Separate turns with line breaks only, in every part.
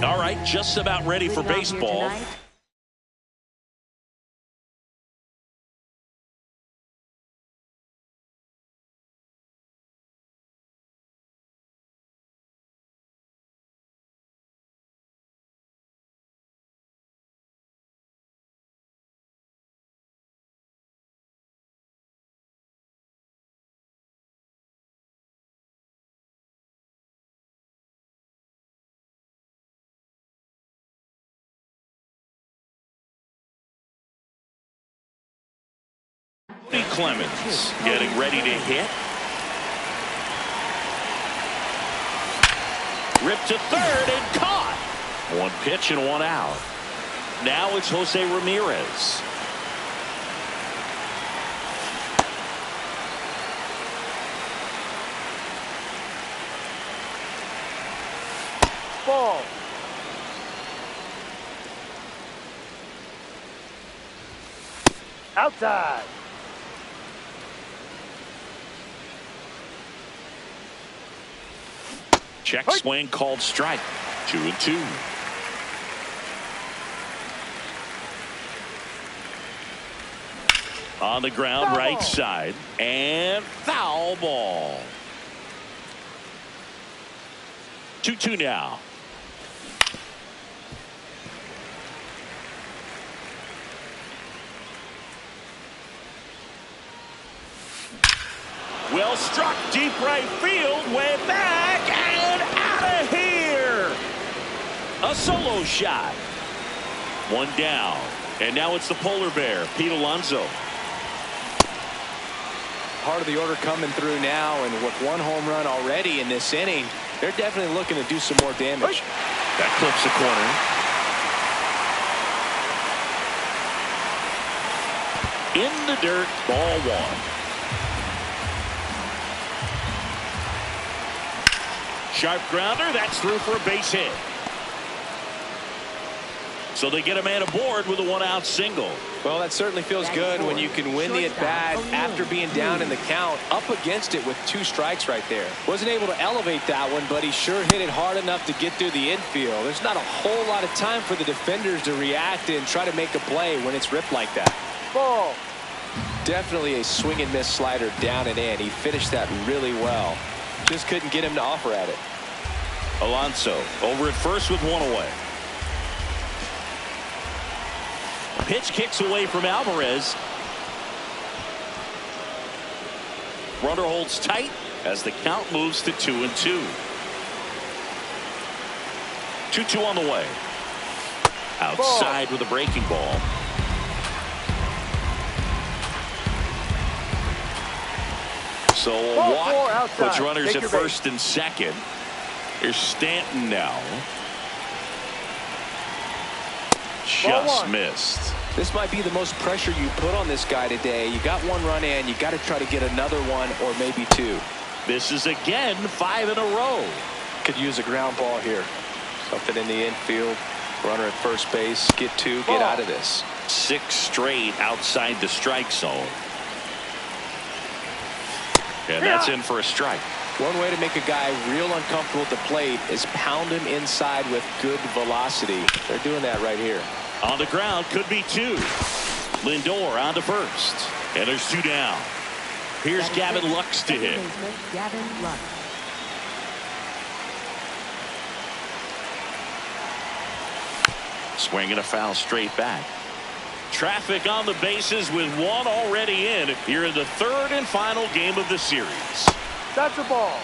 All right, just about ready for baseball. Clemens getting ready to hit. Ripped to third and caught. One pitch and one out. Now it's Jose Ramirez.
Ball. Outside.
Check swing called strike. 2-2. On the ground, right side, and foul ball. 2-2 now. Well struck, deep right field, way back and out of here. A solo shot. One down, and now it's the polar bear, Pete Alonso.
Part of the order coming through now, and with one home run already in this inning, they're definitely looking to do some more damage.
That clips the corner. In the dirt, ball one. Sharp grounder, that's through for a base hit. So they get a man aboard with a one-out single.
Well, that certainly feels good when you can win the at-bat after being down in the count, up against it with 2 strikes right there. Wasn't able to elevate that one, but he sure hit it hard enough to get through the infield. There's not a whole lot of time for the defenders to react and try to make a play when it's ripped like that.
Ball.
Definitely a swing and miss slider down and in. He finished that really well. Just couldn't get him to offer at it.
Alonso over at first with one away. Pitch kicks away from Alvarez. Runner holds tight as the count moves to 2-2. 2-2 on the way. Outside with a breaking ball. So a walk puts runners at first and second. Here's Stanton now. Just missed.
This might be the most pressure you put on this guy today. You got one run in. You got to try to get another one or maybe two.
This is again 5 in a row.
Could use a ground ball here. Something in the infield. Runner at first base. Get two. Get out of this.
6 straight outside the strike zone. And that's in for a strike.
One way to make a guy real uncomfortable at the plate is pound him inside with good velocity. They're doing that right here.
On the ground, could be 2. Lindor on to first. And there's 2 down. Here's Gavin Lux to hit.
Gavin Lux.
Swing and a foul straight back. Traffic on the bases with 1 already in here in the 3rd and final game of the series.
That's a ball.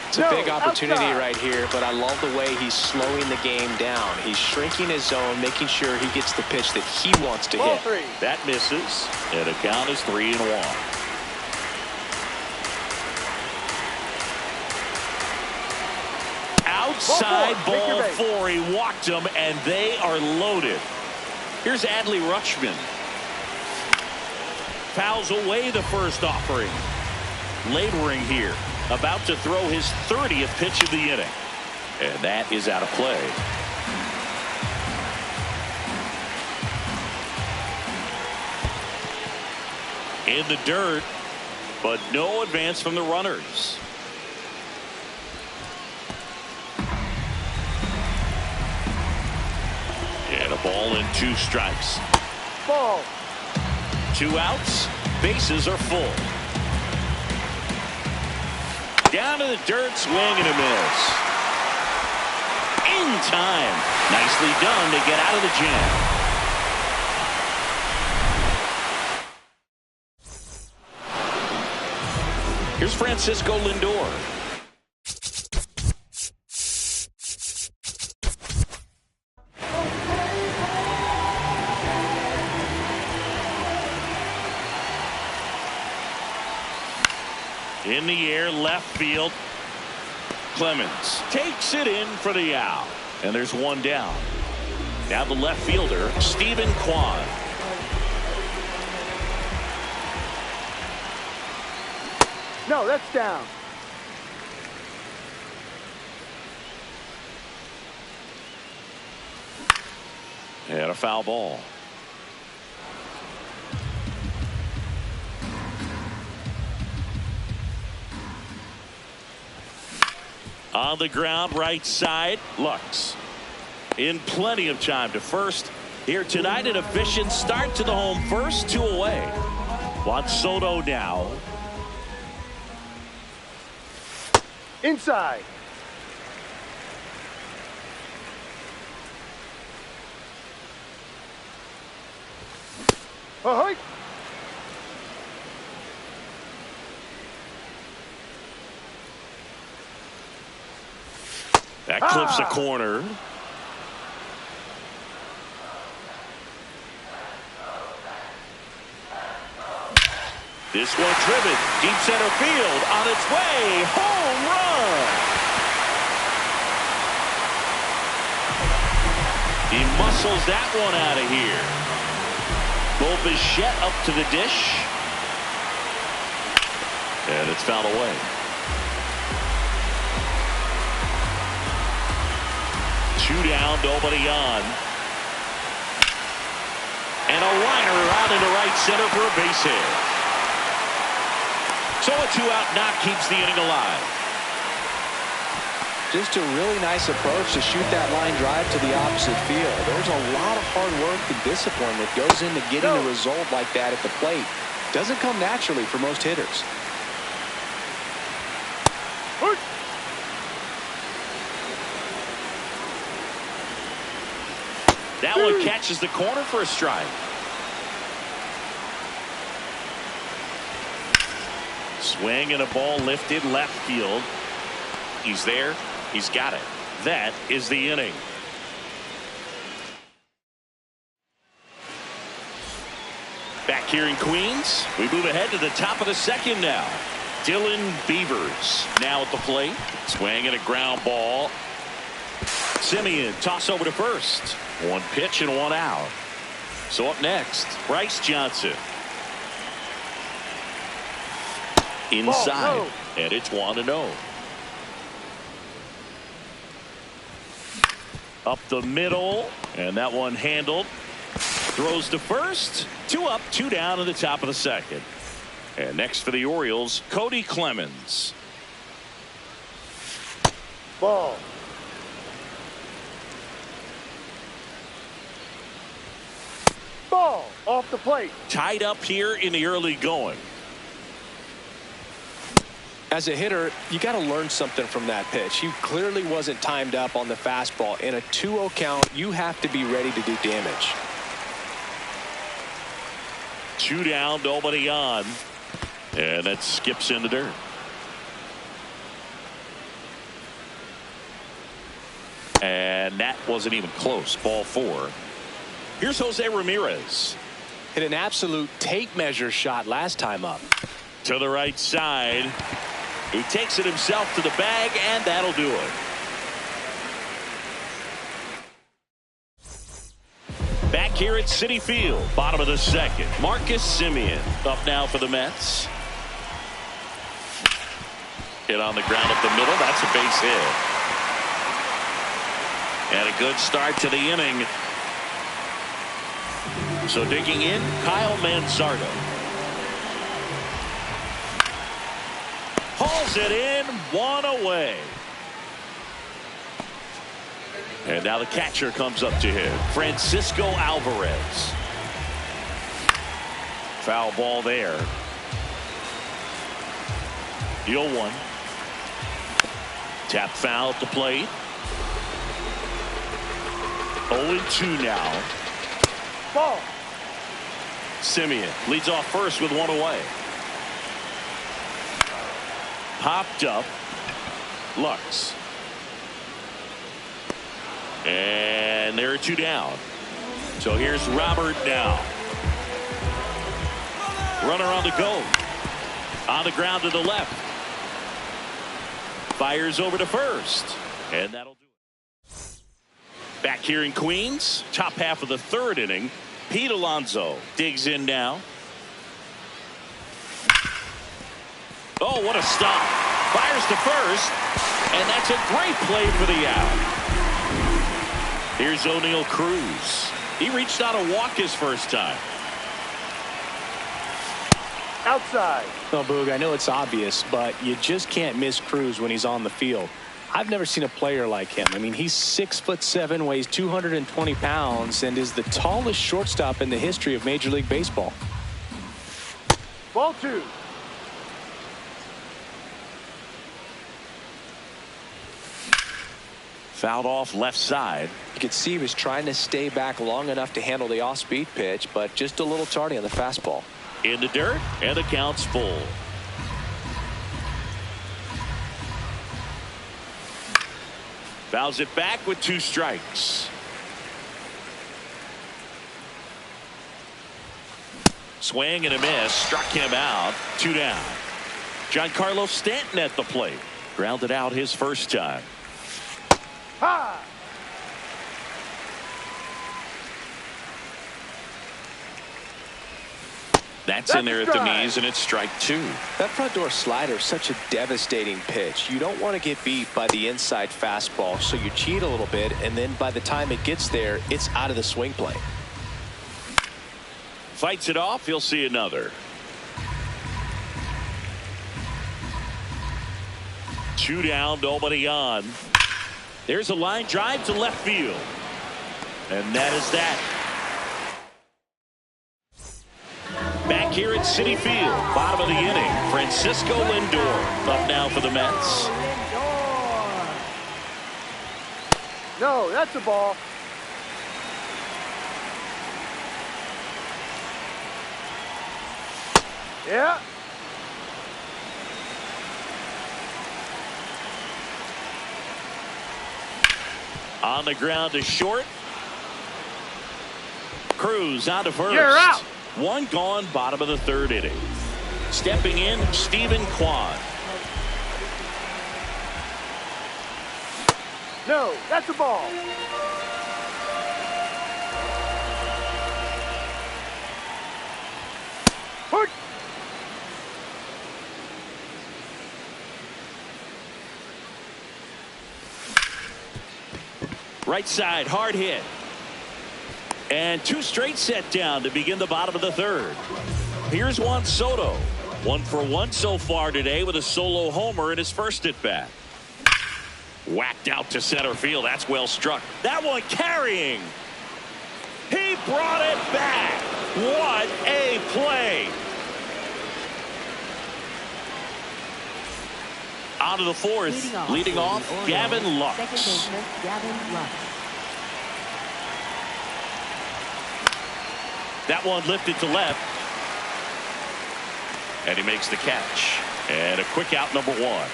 It's a big opportunity right here, but I love the way he's slowing the game down. He's shrinking his zone, making sure he gets the pitch that he wants to hit.
3.
That misses, and the count is 3-1. Outside ball 4. He walked them, and they are loaded. Here's Adley Rutschman. Fouls away the first offering. Laboring here. About to throw his 30th pitch of the inning. And that is out of play. In the dirt, but no advance from the runners. And a ball and 2 strikes.
Ball.
2 outs. Bases are full. Down to the dirt, swing and a miss. In time. Nicely done to get out of the jam. Here's Francisco Lindor. In the air, left field. Clemens takes it in for the out. And there's 1 down. Now the left fielder, Stephen Kwan.
No, that's down.
And a foul ball. On the ground, right side, Lux. In plenty of time to first. Here tonight, an efficient start to the home first, 2 away. Juan Soto now.
Inside. Ahoy.
That clips a corner. This one driven deep center field on its way. Home run. He muscles that one out of here. Bo Bichette up to the dish. And it's fouled away. Two down, nobody on. And a liner out into right center for a base hit. So a 2-out knock keeps the inning alive.
Just a really nice approach to shoot that line drive to the opposite field. There's a lot of hard work and discipline that goes into getting a result like that at the plate. Doesn't come naturally for most hitters.
That one catches the corner for a strike. Swing and a ball lifted left field. He's there. He's got it. That is the inning. Back here in Queens, we move ahead to the top of the second now. Dylan Beavers now at the plate. Swing and a ground ball. Simeon toss over to first. One pitch and one out. So up next, Bryce Johnson. Inside.
Ball, no.
And it's 1-0. Up the middle. And that one handled. Throws to first. 2 up, 2 down in the top of the second. And next for the Orioles, Cody Clemens.
Ball. Ball. Off the plate.
Tied up here in the early going.
As a hitter, you got to learn something from that pitch. He clearly wasn't timed up on the fastball. In a 2-0 count, you have to be ready to do damage.
2 down, nobody on. And that skips in the dirt. And that wasn't even close. Ball 4. Here's Jose Ramirez.
Hit an absolute tape measure shot last time up.
To the right side. He takes it himself to the bag, and that'll do it. Back here at Citi Field, bottom of the second. Marcus Simeon up now for the Mets. Hit on the ground up the middle. That's a base hit. And a good start to the inning. So digging in, Kyle Manzardo. Hauls it in, 1 away. And now the catcher comes up to him, Francisco Alvarez. Foul ball there. 0-1. Tap foul at the plate. 0-2 now.
Ball.
Simeon leads off first with 1 away. Popped up. Lux. And there are 2 down. So here's Robert now. Runner on the go. On the ground to the left. Fires over to first. And that'll do it. Back here in Queens, top half of the 3rd inning. Pete Alonso digs in now. Oh, what a stop. Fires to first. And that's a great play for the out. Here's O'Neal Cruz. He reached out a walk his first time.
Outside.
No, Boog, I know it's obvious, but you just can't miss Cruz when he's on the field. I've never seen a player like him. I mean, he's 6'7", weighs 220 pounds, and is the tallest shortstop in the history of Major League Baseball.
Ball 2.
Fouled off left side.
You could see he was trying to stay back long enough to handle the off-speed pitch, but just a little tardy on the fastball.
In the dirt, and the count's full. Fouls it back with 2 strikes. Swing and a miss. Struck him out. 2 down. Giancarlo Stanton at the plate. Grounded out his first time.
Ha!
That's in there at the knees, and it's strike 2.
That front door slider is such a devastating pitch. You don't want to get beat by the inside fastball, so you cheat a little bit, and then by the time it gets there, it's out of the swing plane.
Fights it off. He'll see another. 2 down, nobody on. There's a line drive to left field. And that is that. Back here at Citi Field, bottom of the inning, Francisco Lindor up now for the Mets.
No, that's a ball. Yeah.
On the ground to short. Cruz out to first.
You're out.
One gone, bottom of the third inning. Stepping in, Stephen Kwan.
No, that's a ball. Put.
Right side, hard hit. And two straight set down to begin the bottom of the third. Here's Juan Soto. 1 for 1 so far today with a solo homer in his first at bat. Whacked out to center field. That's well struck. That one carrying. He brought it back. What a play. On to the fourth. Leading off, Gavin Lux.
Second baseman, Gavin Lux.
That one lifted to left. And he makes the catch. And a quick out, number 1.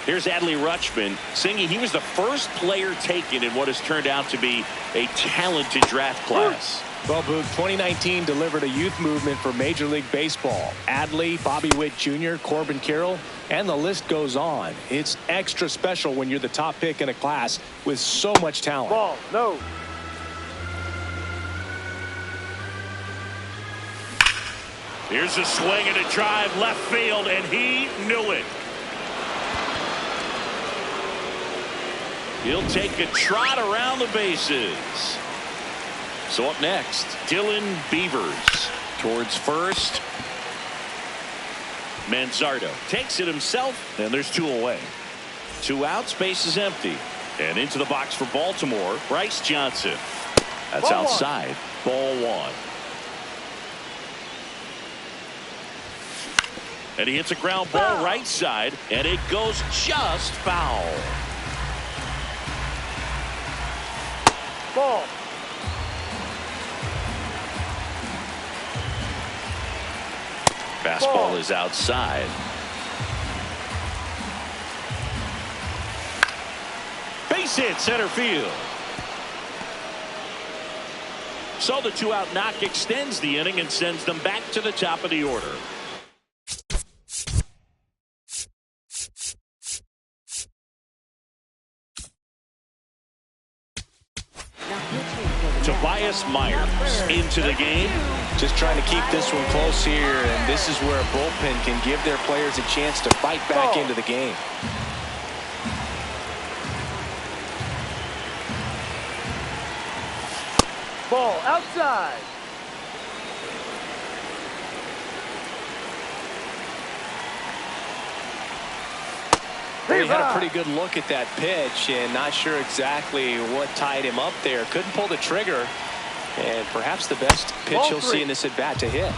Here's Adley Rutschman. Singy, he was the first player taken in what has turned out to be a talented draft class.
Well, Boog, 2019 delivered a youth movement for Major League Baseball. Adley, Bobby Witt Jr., Corbin Carroll, and the list goes on. It's extra special when you're the top pick in a class with so much talent.
Ball. No.
Here's a swing and a drive left field, and he knew it. He'll take a trot around the bases. So up next, Dylan Beavers towards first. Manzardo takes it himself, and there's 2 away. 2 outs, base is empty. And into the box for Baltimore, Bryce Johnson. That's
Ball
outside. Ball 1. And he hits a ground ball right side, and it goes just foul.
Ball.
Fastball is outside. Base hit, center field. So the 2-out knock extends the inning and sends them back to the top of the order. Tobias Myers into the game.
Just trying to keep this one close here, and this is where a bullpen can give their players a chance to fight back into the game.
Ball outside.
Well, he had a pretty good look at that pitch and not sure exactly what tied him up there. Couldn't pull the trigger, and perhaps the best pitch he'll see in this at bat to hit.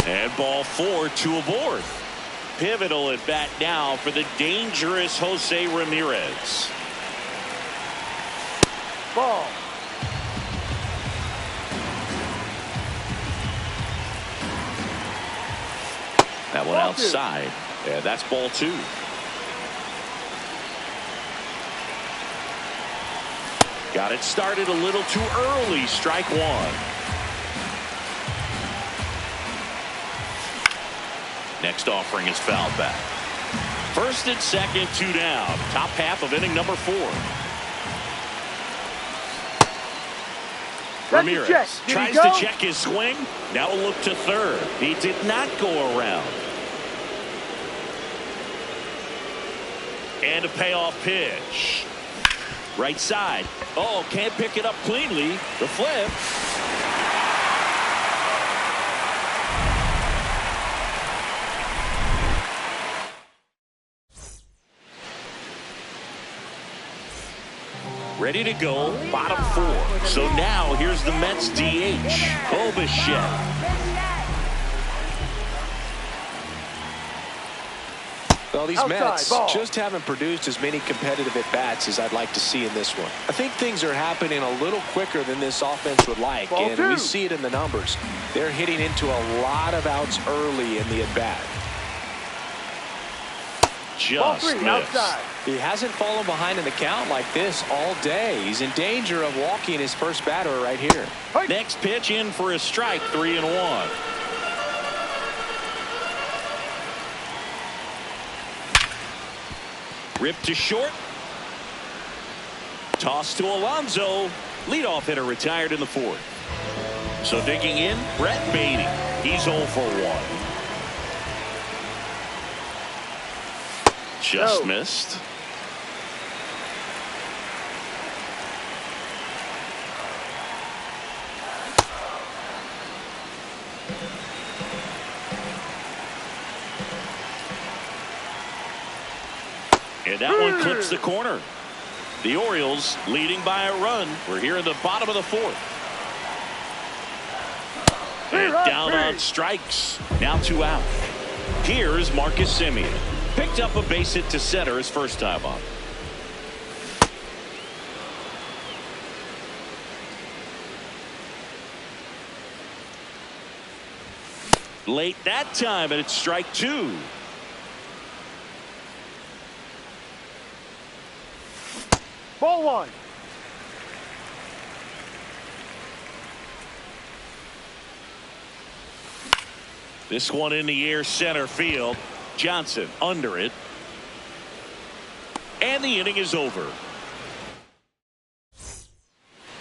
And ball 4, 2 aboard. Pivotal at bat now for the dangerous Jose Ramirez.
Ball.
That one outside. Yeah, that's ball 2. Got it started a little too early. Strike 1. Next offering is fouled back. First and second, 2 down. Top half of inning number 4. Ramirez tries to check his swing. Now a look to third. He did not go around. And a payoff pitch. Right side. Oh, can't pick it up cleanly. The flip. Ready to go, bottom 4. So now here's the Mets DH, Bo Bichette.
Well, these Mets just haven't produced as many competitive at-bats as I'd like to see in this one. I think things are happening a little quicker than this offense would like, and we see it in the numbers. They're hitting into a lot of outs early in the at-bat.
Ball
just
3,
missed.
outside.
He hasn't fallen behind in the count like this all day. He's in danger of walking his first batter right here.
Next pitch in for a strike, 3-1. Ripped to short. Toss to Alonso. Leadoff hitter retired in the fourth. So digging in, Brett Baty. He's 0 for 1. Just missed. And that one clips the corner. The Orioles leading by a run. We're here in the bottom of the fourth. And down on strikes. Now 2 out. Here's Marcus Semien. Picked up a base hit to center his first time up. Late that time, and it's strike 2.
Ball 1.
This one in the air, center field. Johnson under it. And the inning is over.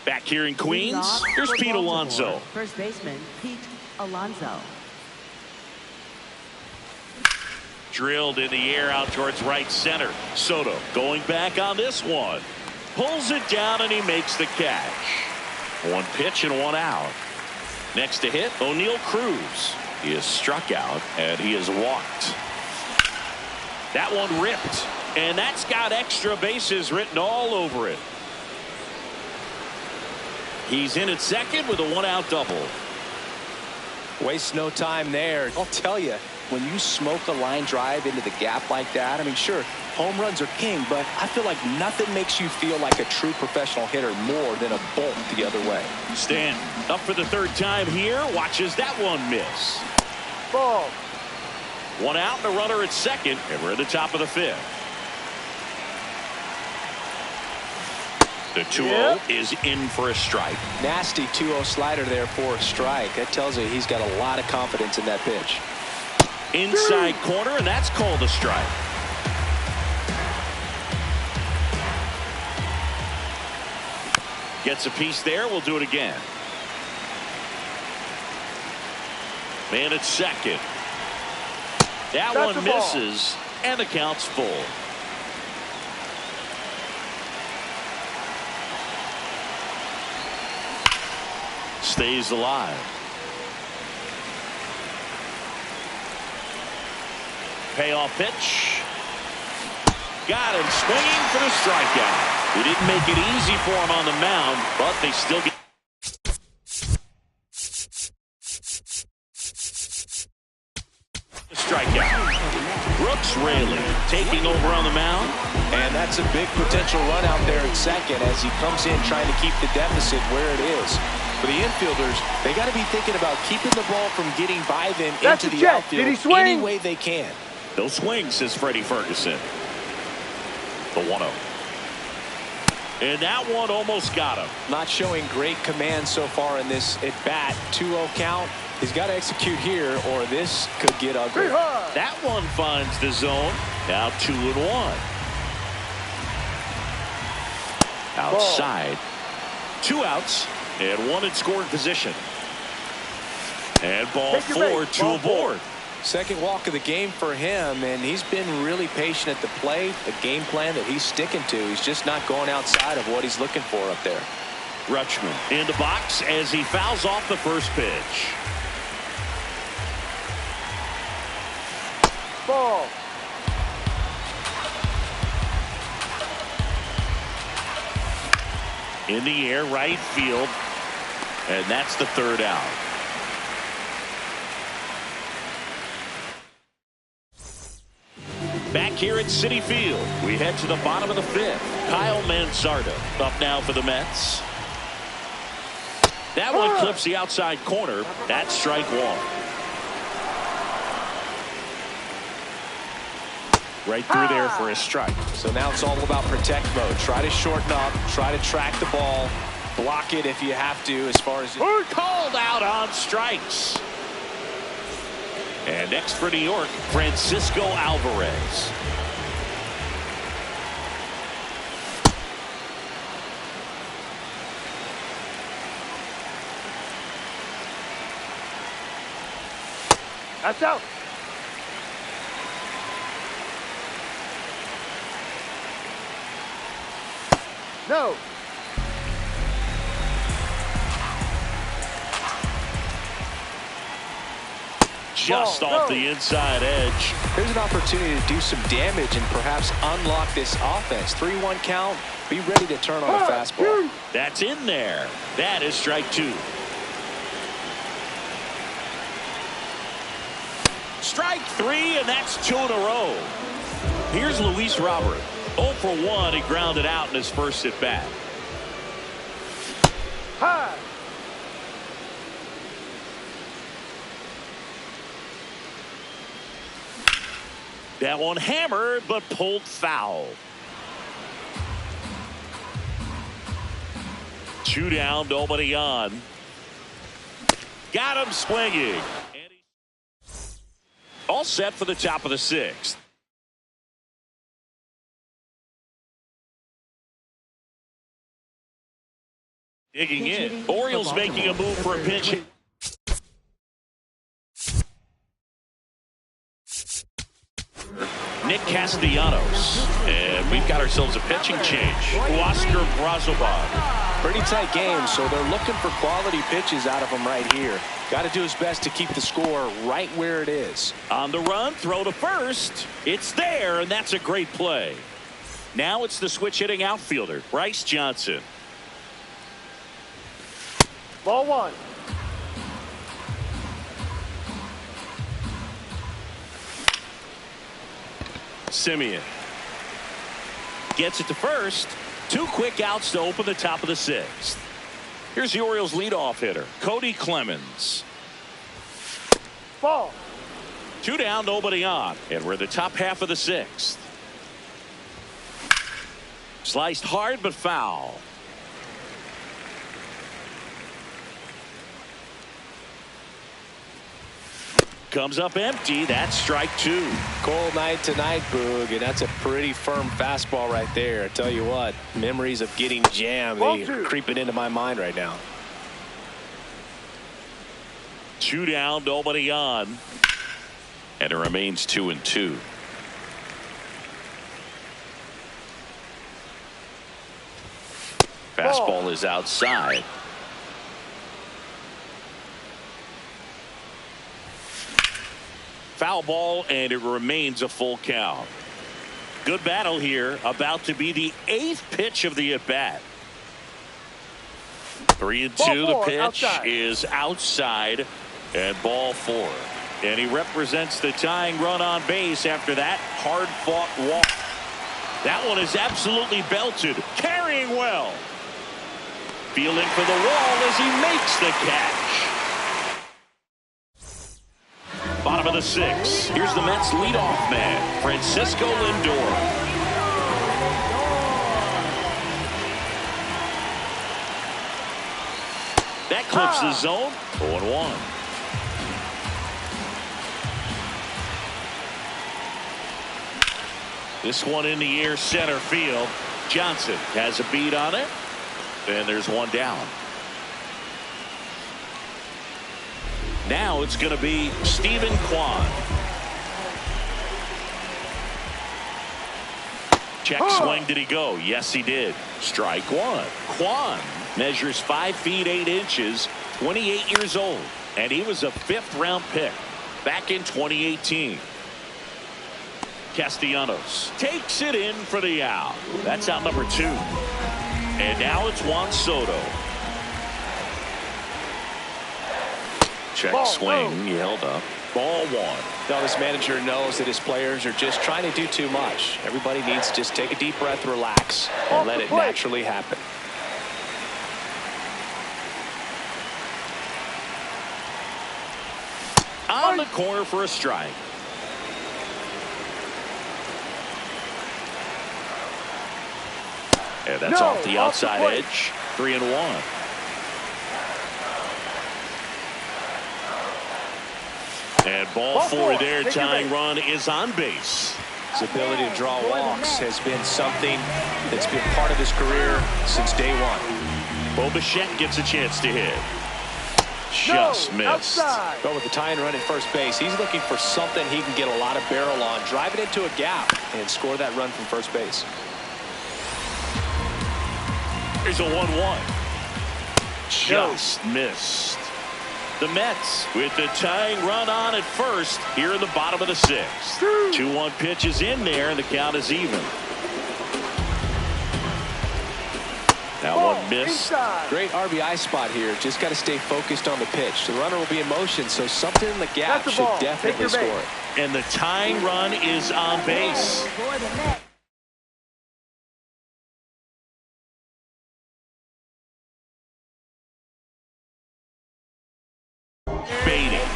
Back here in Queens, here's Pete Alonso.
First baseman, Pete Alonso.
Drilled in the air out towards right center. Soto going back on this one. Pulls it down and he makes the catch. 1 pitch and 1 out. Next to hit, O'Neal Cruz. He is struck out and he is walked. That one ripped, and that's got extra bases written all over it. He's in at second with a 1-out double.
Waste no time there. I'll tell you, when you smoke a line drive into the gap like that, I mean, sure, home runs are king, but I feel like nothing makes you feel like a true professional hitter more than a bolt the other way.
Stanton up for the 3rd time here. Watches that one miss.
Ball.
1 out and a runner at second, and we're at the top of the 5th. The 2-0 is in for a strike.
Nasty 2-0 slider there for a strike. That tells you he's got a lot of confidence in that pitch.
Inside corner, and that's called a strike. Gets a piece there. We'll do it again. Man at second. That
That's
one misses, and the count's full. Stays alive. Payoff pitch. Got him swinging for the strikeout. He didn't make it easy for him on the mound, but they still get the strikeout. Brooks Raley taking over on the mound.
And that's a big potential run out there at second as he comes in trying to keep the deficit where it is. For the infielders, they got to be thinking about keeping the ball from getting by them
That's
into
a
the
check.
outfield
Did he swing?
any way they can.
No swing, says Freddie Ferguson. The 1-0. And that one almost got him.
Not showing great command so far in this at-bat. 2-0 count. He's got to execute here or this could get ugly.
That one finds the zone. Now 2-1. Outside. 2 outs and 1 in scoring position. And ball 4, 2 aboard.
Second walk of the game for him, and he's been really patient at the plate. The game plan that he's sticking to. He's just not going outside of what he's looking for up there.
Rutschman in the box as he fouls off the first pitch.
Ball.
In the air, right field. And that's the 3rd out. Back here at Citi Field, we head to the bottom of the 5th. Kyle Mansarda up now for the Mets. That one clips the outside corner. That's strike 1. Right through there for a strike.
So now it's all about protect mode. Try to shorten up, try to track the ball, block it if you have to as far as...
Called out on strikes. And next for New York, Francisco Alvarez.
That's out. No.
Just off the inside edge.
Here's an opportunity to do some damage and perhaps unlock this offense. 3-1 count. Be ready to turn on a fastball.
That's in there. That is strike 2. Strike 3, and that's 2 in a row. Here's Luis Robert. 0 for 1. He grounded out in his first at bat.
High.
That one hammered, but pulled foul. 2 down, nobody on. Got him swinging. All set for the top of the 6th. Digging in. Orioles making a move for a pinch hit. Nick Castellanos. And we've got ourselves a pitching change. Oscar Brazoban.
Pretty tight game, so they're looking for quality pitches out of him right here. Got to do his best to keep the score right where it is.
On the run, throw to first. It's there, and that's a great play. Now it's the switch hitting outfielder, Bryce Johnson.
Ball 1.
Simeon gets it to first. 2 quick outs to open the top of the 6th. Here's the Orioles leadoff hitter, Cody Clemens.
Ball.
2 down, nobody on, and we're the top half of the 6th. Sliced hard but foul. Comes up empty. That's strike 2.
Cold night tonight, Boog, and that's a pretty firm fastball right there. I tell you what, memories of getting jammed, they are creeping into my mind right now.
2 down, nobody on, and it remains 2-2. Fastball is outside. Foul ball, and it remains a full count. Good battle here. About to be the 8th pitch of the at-bat. 3-2. The pitch is outside, and ball 4. And he represents the tying run on base after that hard-fought walk. That one is absolutely belted. Carrying well. Feeling for the wall as he makes the catch. Bottom of the 6th. Here's the Mets leadoff man, Francisco Lindor. That clips the zone. 0-1. This one in the air, center field. Johnson has a beat on it. And there's 1 down. Now it's going to be Stephen Kwan. Check swing. Did he go? Yes, he did. Strike 1. Kwan measures 5 feet 8 inches, 28 years old, and he was a 5th round pick back in 2018. Castellanos takes it in for the out. That's out number 2. And now it's Juan Soto. Check swing. He held up. Ball 1.
Now this manager knows that his players are just trying to do too much. Everybody needs to just take a deep breath, relax, and let it naturally happen.
On the corner for a strike. And that's off the outside edge. 3-1. And ball four there. Tying run is on base.
His ability to draw walks has been something that's been part of his career since day one.
Bo Bichette gets a chance to hit. Just missed.
But with the tying run at first base, he's looking for something he can get a lot of barrel on, drive it into a gap, and score that run from first base.
Here's a 1-1. Just missed. The Mets with the tying run on at first here in the bottom of the sixth. 2-1 pitch is in there, and the count is even. Now one miss.
Great RBI spot here. Just got to stay focused on the pitch. The runner will be in motion, so something in the gap should definitely score it.
And the tying run is on base.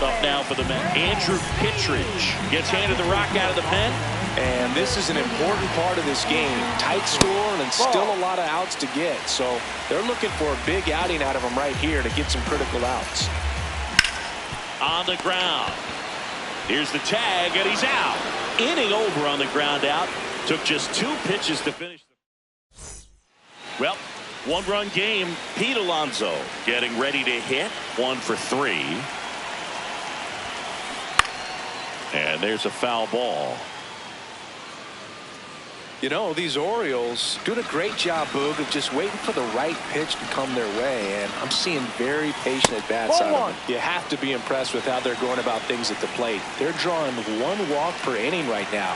Up now for the Mets. Andrew Kittredge gets handed the rock out of the pen.
And this is an important part of this game. Tight score and still a lot of outs to get. So they're looking for a big outing out of him right here to get some critical outs.
On the ground. Here's the tag, and he's out. Inning over on the ground out. Took just 2 pitches to finish. Well, 1-run game. Pete Alonso getting ready to hit. 1 for 3. And there's a foul ball.
You know, these Orioles doing a great job, Boog, of just waiting for the right pitch to come their way. And I'm seeing very patient at-bats out of them. You have to be impressed with how they're going about things at the plate. They're drawing 1 walk per inning right now.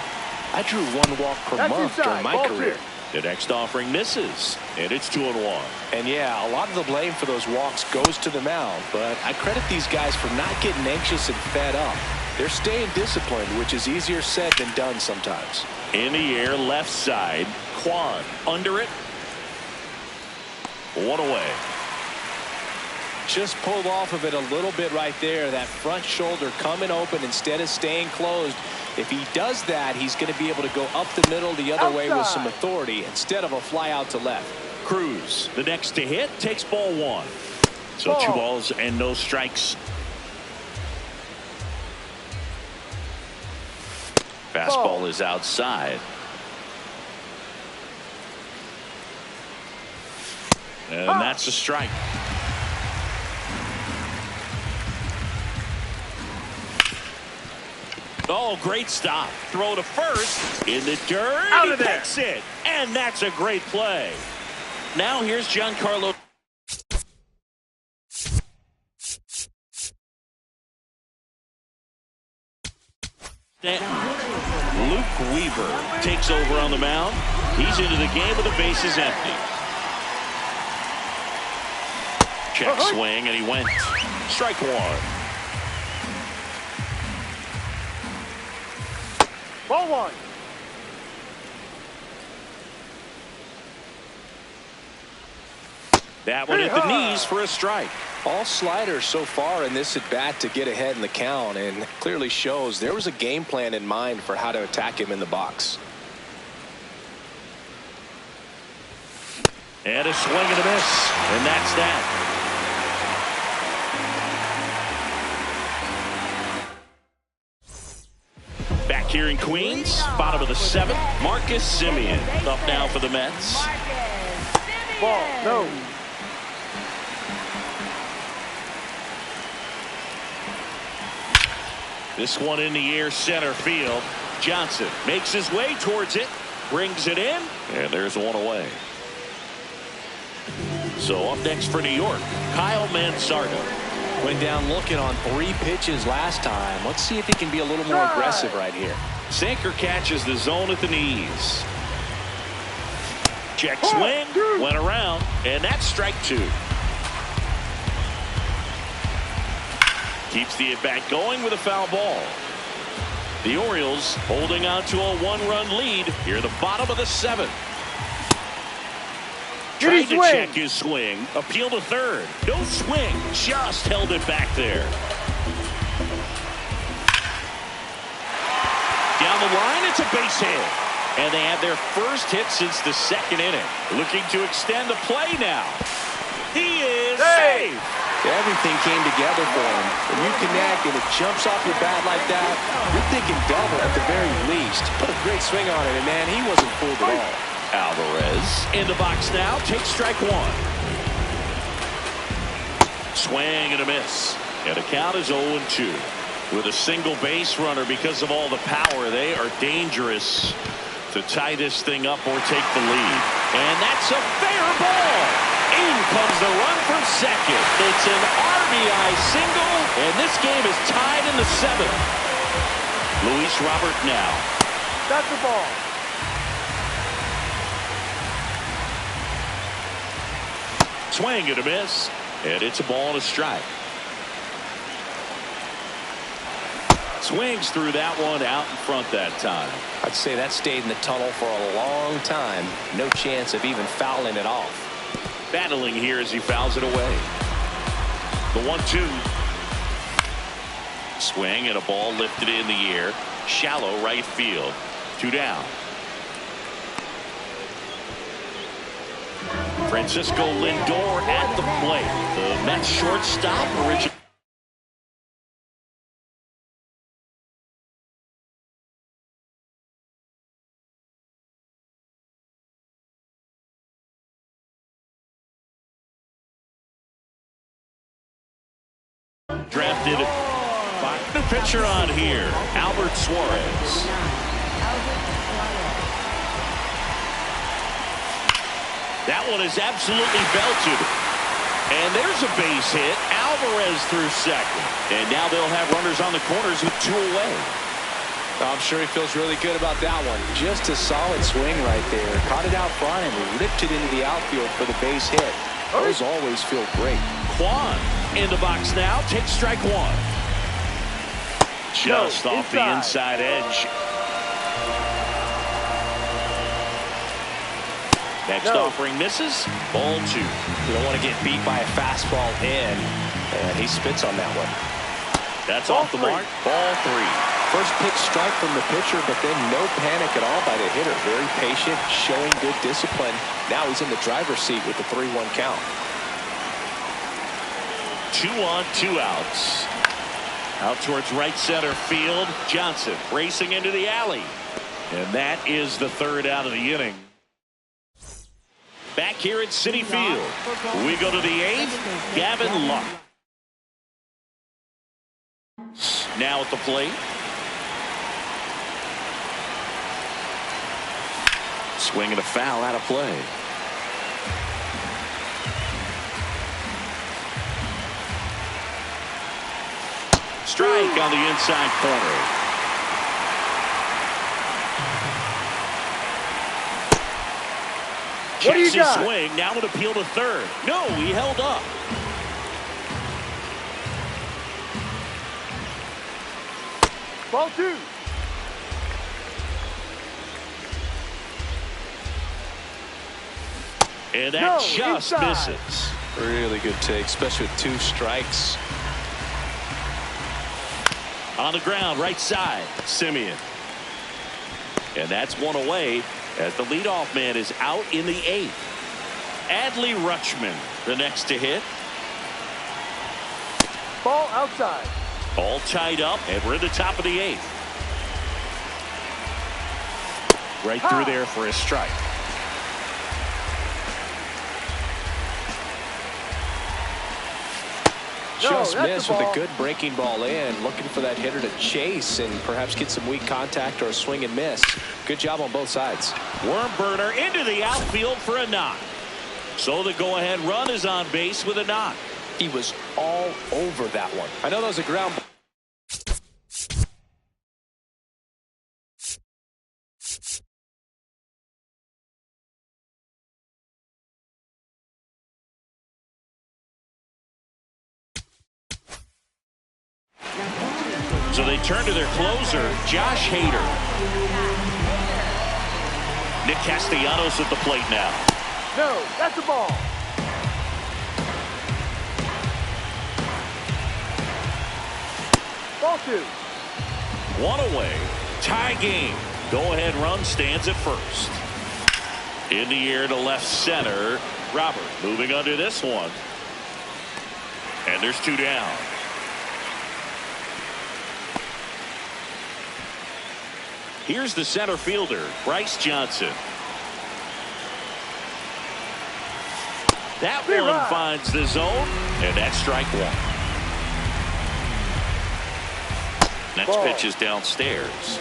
I drew 1 walk per month during my career.
The next offering misses, and it's 2-1.
And yeah, a lot of the blame for those walks goes to the mound, but I credit these guys for not getting anxious and fed up. They're staying disciplined, which is easier said than done sometimes.
In the air, left side. Kwan under it. 1 away.
Just pulled off of it a little bit right there. That front shoulder coming open instead of staying closed. If he does that, he's going to be able to go up the middle the other way with some authority instead of a fly out to left.
Cruz, the next to hit, takes ball 1. So 2 balls and no strikes. Fastball is outside. And that's a strike. Oh, great stop. Throw to first. In the dirt.
Out
he
of there.
picks it. And that's a great play. Now here's Giancarlo. Luke Weaver takes over on the mound. He's into the game with the bases empty. Check swing, and he went. Strike 1.
Ball 1.
That one at the knees for a strike.
All sliders so far in this at-bat to get ahead in the count, and clearly shows there was a game plan in mind for how to attack him in the box.
And a swing and a miss, and that's that. Back here in Queens, bottom of the 7th, Marcus Semien up now for the Mets.
Ball, no.
This one in the air, center field. Johnson makes his way towards it, brings it in, and there's 1 away. So up next for New York, Kyle Manzardo.
Went down looking on 3 pitches last time. Let's see if he can be a little more aggressive right here.
Sinker catches the zone at the knees. Check swing, went around, and that's strike 2. Keeps the at-bat going with a foul ball. The Orioles holding on to a 1-run lead here at the bottom of the 7th. Trying to check his swing. Appeal to third. No swing. Just held it back there. Down the line, it's a base hit. And they have their first hit since the second inning. Looking to extend the play now. He is safe.
Everything came together for him. When you connect and it jumps off your bat like that, you're thinking double at the very least. Put a great swing on it, and man, he wasn't fooled at all.
Alvarez in the box now. Takes strike one. Swing and a miss. And the count is 0-2. With a single base runner because of all the power, they are dangerous to tie this thing up or take the lead. And that's a fair ball. In comes the run for second. It's an RBI single, and this game is tied in the seventh. Luis Robert now.
That's the ball.
Swing and a miss, and it's a ball and a strike. Swings through that one out in front that time.
I'd say that stayed in the tunnel for a long time. No chance of even fouling it off.
Battling here as he fouls it away. The 1-2. Swing and a ball lifted in the air. Shallow right field. 2 down. Francisco Lindor at the plate. The Mets shortstop originally. Drafted by the pitcher on here, Albert Suarez. That one is absolutely belted. And there's a base hit. Alvarez through second. And now they'll have runners on the corners with 2 away.
I'm sure he feels really good about that one. Just a solid swing right there. Caught it out front and ripped it into the outfield for the base hit. Those always feel great.
Kwan in the box now. Takes strike one. Just off the inside edge. Next offering misses. Ball 2.
You don't want to get beat by a fastball in. And he spits on that one.
That's off the mark. Ball 3.
First pitch strike from the pitcher, but then no panic at all by the hitter. Very patient, showing good discipline. Now he's in the driver's seat with the 3-1 count.
2 on, 2 outs. Out towards right center field. Johnson racing into the alley. And that is the 3rd out of the inning. Back here at Citi Field, we go to the 8th. Gavin Lux. Now at the plate. Swing and a foul out of play. Strike on the inside corner.
What do you
Checks his
got?
swing. Now an appeal to third. No, he held up.
Ball 2.
And that just
inside.
misses.
Really good take, especially with 2 strikes.
On the ground, right side, Simeon. And that's 1 away as the leadoff man is out in the 8th. Adley Rutschman, the next to hit.
Ball outside.
All tied up, and we're in the top of the 8th. Right through there for a strike.
Just missed with a good breaking ball in. Looking for that hitter to chase and perhaps get some weak contact or a swing and miss. Good job on both sides.
Worm burner into the outfield for a knock. So the go-ahead run is on base with a knock.
He was all over that one. I know that was a ground ball.
So they turn to their closer, Josh Hader. Nick Castellanos at the plate now.
No, that's the ball. Ball 2.
1 away. Tie game. Go-ahead run stands at first. In the air to left center. Robert moving under this one. And there's 2 down. Here's the center fielder, Bryce Johnson. That one finds the zone, and that's strike 1. Next pitch is downstairs.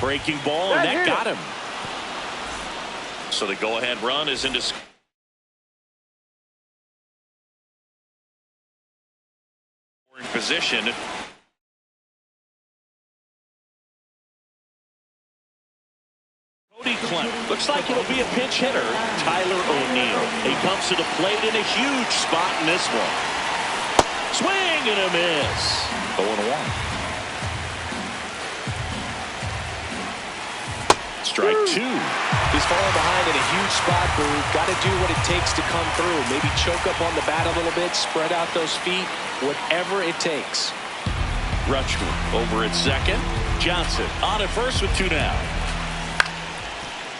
Breaking ball, and that got him. So the go-ahead run is into scoring position. Cody Clement. Looks like it'll be a pinch hitter. Tyler O'Neill. He comes to the plate in a huge spot in this one. Swing and a miss. 0-1. Strike 2.
He's falling behind in a huge spot, Boo. Got to do what it takes to come through. Maybe choke up on the bat a little bit, spread out those feet, whatever it takes.
Rutschman over at second. Johnson on at first with 2 down.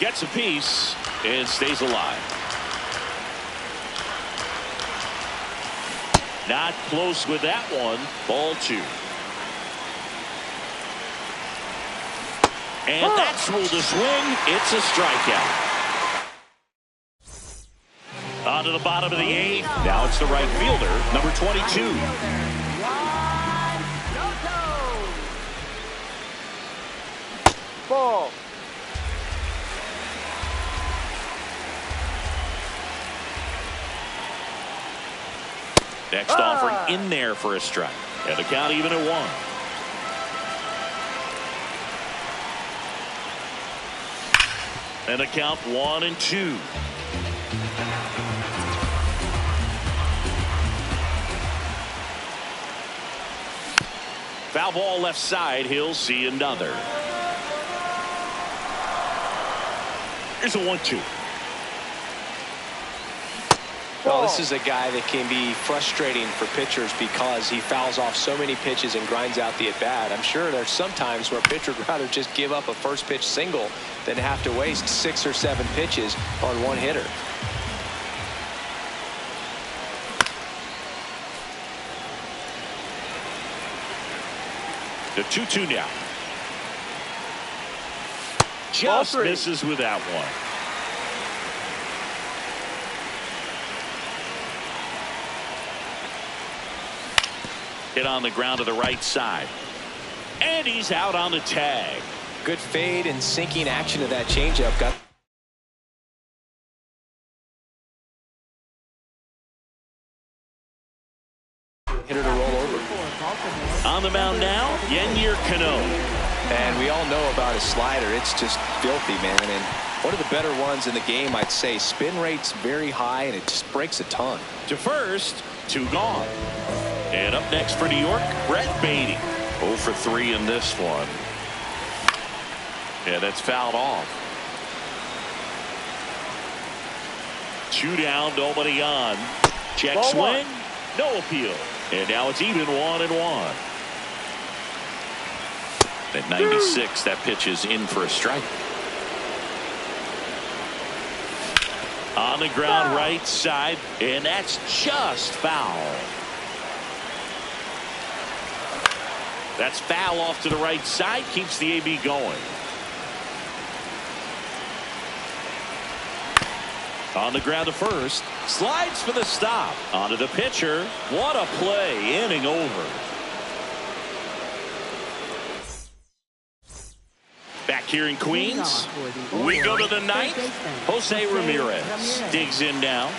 Gets a piece and stays alive. Not close with that one. Ball 2. And that's ruled a swing. It's a strikeout. On to the bottom of the 8th. Now it's the right fielder, number 22.
Ball.
Next offering in there for a strike. And the count even at 1. And a count 1-2. Foul ball left side. He'll see another. Here's a 1-2.
Well, this is a guy that can be frustrating for pitchers because he fouls off so many pitches and grinds out the at-bat. I'm sure there's some times where a pitcher would rather just give up a first pitch single than have to waste 6 or 7 pitches on one hitter.
The 2-2 now. Just misses with that one. Hit on the ground to the right side. And he's out on the tag.
Good fade and sinking action of that changeup. Got hitter to roll over.
On the mound now, Yennier Cano.
And we all know about his slider. It's just filthy, man. And one of the better ones in the game, I'd say. Spin rate's very high, and it just breaks a ton.
To first, 2 gone. And up next for New York, Brett Baty. 0 for 3 in this one. And that's fouled off. 2 down, nobody on. Check
Ball
swing,
1.
no appeal. And now it's even 1-1. At 96, that pitch is in for a strike. On the ground right side, and that's just foul. That's foul off to the right side, keeps the AB going. On the ground to first, slides for the stop. Onto the pitcher. What a play, inning over. Back here in Queens, we go to the 9th. Jose Ramirez digs in now.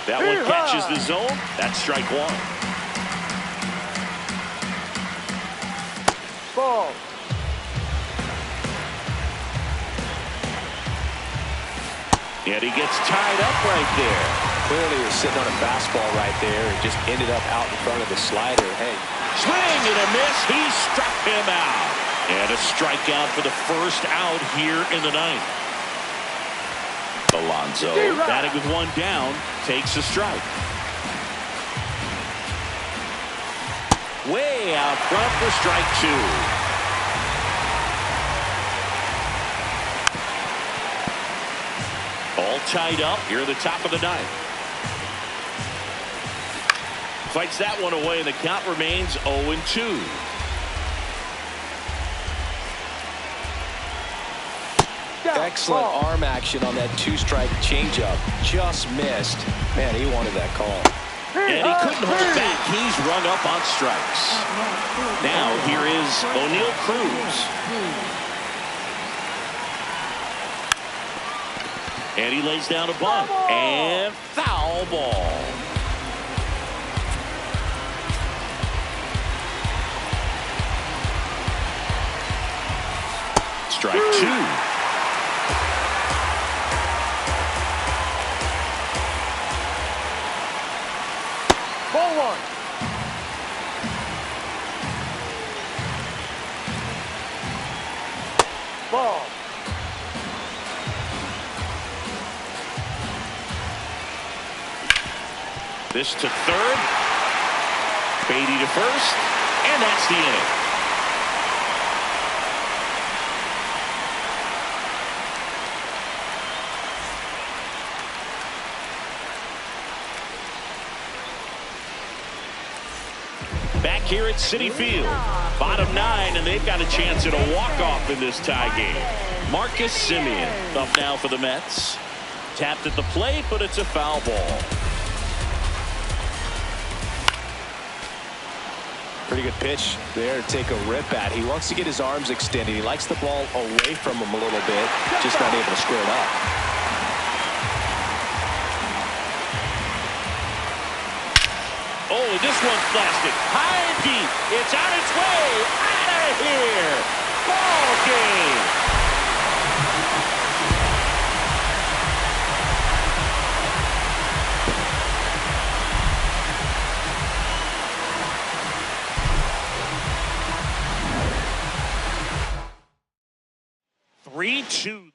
That one catches the zone. That's strike 1.
Ball.
And he gets tied up right there.
Clearly he was sitting on a fastball right there and just ended up out in front of the slider. Hey.
Swing and a miss. He struck him out. And a strikeout for the first out here in the 9th. Alonso, batting with 1 down, takes a strike. Way out front for strike two. All tied up here at the top of the ninth. Fights that one away, and the count remains 0-2.
Excellent arm action on that two-strike changeup. Just missed. Man, he wanted that call.
And he couldn't hold back. He's rung up on strikes. Now here is O'Neal Cruz. And he lays down a bunt. And foul ball. Strike two.
Ball one. Ball.
This to third. Beatty to first. And that's the inning. Back here at Citi Field. Bottom nine, and they've got a chance at a walk-off in this tie game. Marcus Semien up now for the Mets. Tapped at the plate, but it's a foul ball.
Pretty good pitch there to take a rip at. He wants to get his arms extended. He likes the ball away from him a little bit. Just not able to square it up.
Oh, this one's blasted. High and deep. It's on its way. Out of here. Ball game. Three, 2.